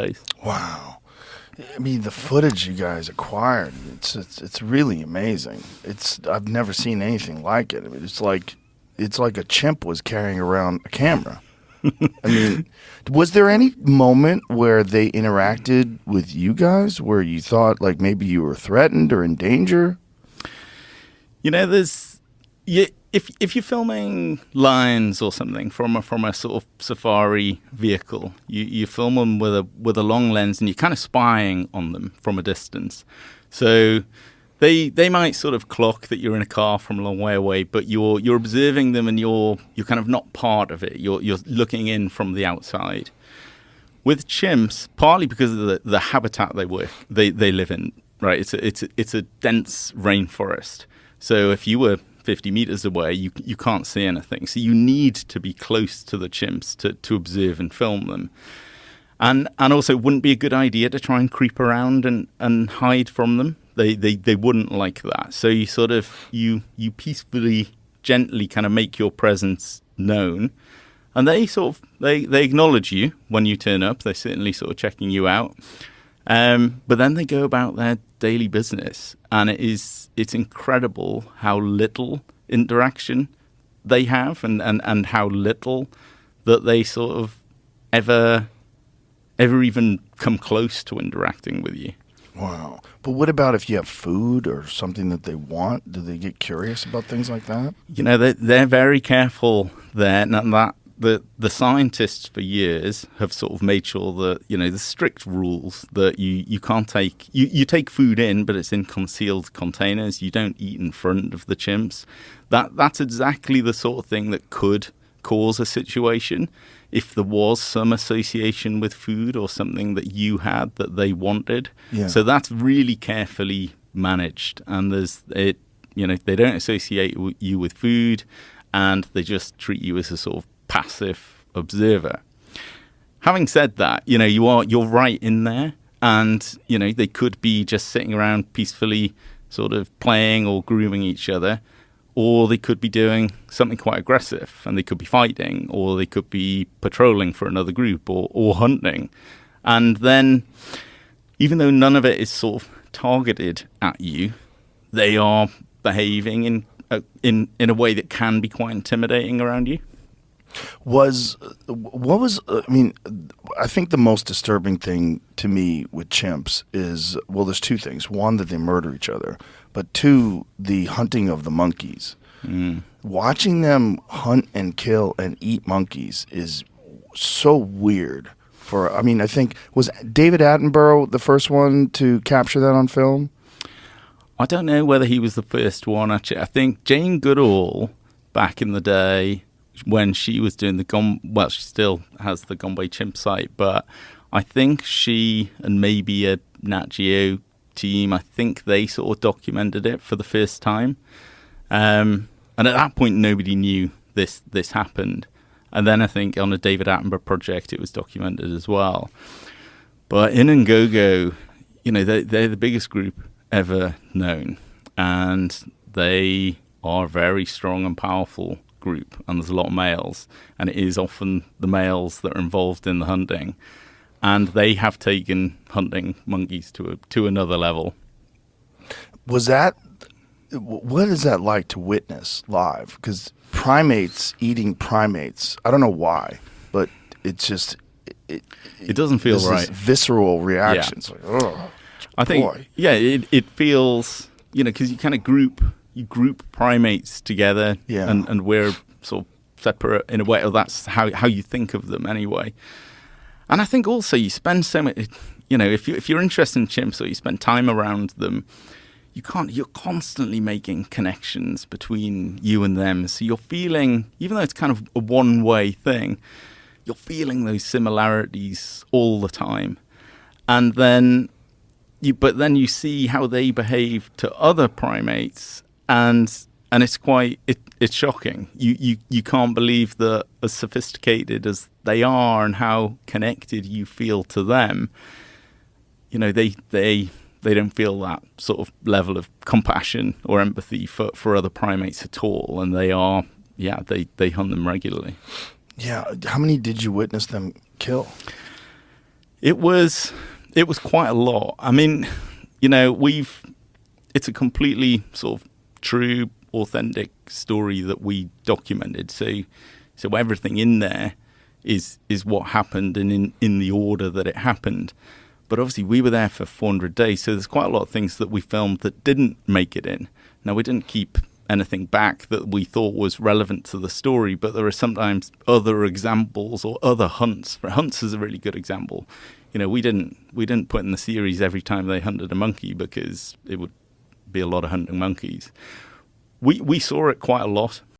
days. Wow. I mean, the footage you guys acquired, it's really amazing. I've never seen anything like it. I mean, it's like a chimp was carrying around a camera. I mean, was there any moment where they interacted with you guys where you thought like maybe you were threatened or in danger? If you're filming lions or something from a sort of safari vehicle, you film them with a long lens and you're kind of spying on them from a distance. So they might sort of clock that you're in a car from a long way away, but you're observing them and you're kind of not part of it. You're looking in from the outside. With chimps, partly because of the habitat they live in, right? It's a dense rainforest. So if you were 50 meters away, you can't see anything. So you need to be close to the chimps to observe and film them. And also it wouldn't be a good idea to try and creep around and hide from them. They wouldn't like that. So you sort of, you peacefully, gently kind of make your presence known. And they acknowledge you when you turn up. They're certainly sort of checking you out. But then they go about their daily business, and it's incredible how little interaction they have and how little that they sort of ever even come close to interacting with you. Wow. But what about if you have food or something that they want? Do they get curious about things like that? They're very careful there, and that the scientists for years have sort of made sure that, the strict rules that you can't take, you take food in, but it's in concealed containers. You don't eat in front of the chimps. That's exactly the sort of thing that could cause a situation if there was some association with food or something that you had that they wanted. Yeah. So that's really carefully managed, and they don't associate you with food, and they just treat you as a sort of passive observer. Having said that, you're right in there, and they could be just sitting around peacefully sort of playing or grooming each other, or they could be doing something quite aggressive, and they could be fighting, or they could be patrolling for another group or hunting. And then, even though none of it is sort of targeted at you, they are behaving in a way that can be quite intimidating around you. I think the most disturbing thing to me with chimps is, well, there's two things. One, that they murder each other, but two, the hunting of the monkeys. Watching them hunt and kill and eat monkeys is so weird. I think, was David Attenborough the first one to capture that on film? I don't know whether he was the first one, actually. I think Jane Goodall, back in the day, when she was doing she still has the Gombe chimp site, but I think she and maybe a Nat Geo team, I think they sort of documented it for the first time. And at that point, nobody knew this happened. And then I think on a David Attenborough project, it was documented as well. But in Ngogo, they're the biggest group ever known, and they are very strong and powerful group, and there's a lot of males, and it is often the males that are involved in the hunting, and they have taken hunting monkeys to another level. What is that like to witness live? Because primates eating primates, I don't know why, but it's just it doesn't feel right. Visceral reaction. Yeah. It's like, oh, I think, boy. Yeah, it feels, because you kind of group primates together, yeah. and we're sort of separate in a way, or that's how you think of them anyway. And I think also you spend so much, if you're interested in chimps or you spend time around them, you're constantly making connections between you and them. So you're feeling, even though it's kind of a one-way thing, you're feeling those similarities all the time. And then you see how they behave to other primates, and it's shocking. You can't believe that as sophisticated as they are and how connected you feel to them, they don't feel that sort of level of compassion or empathy for other primates at all, and they hunt them regularly. Yeah. How many did you witness them kill? It was quite a lot. I mean, you know, it's a completely sort of true, authentic story that we documented. So everything in there is what happened and in the order that it happened. But obviously we were there for 400 days, so there's quite a lot of things that we filmed that didn't make it in. Now, we didn't keep anything back that we thought was relevant to the story, but there are sometimes other examples or other hunts. For hunts is a really good example. You know, we didn't put in the series every time they hunted a monkey because it would be a lot of hunting monkeys. We saw it quite a lot.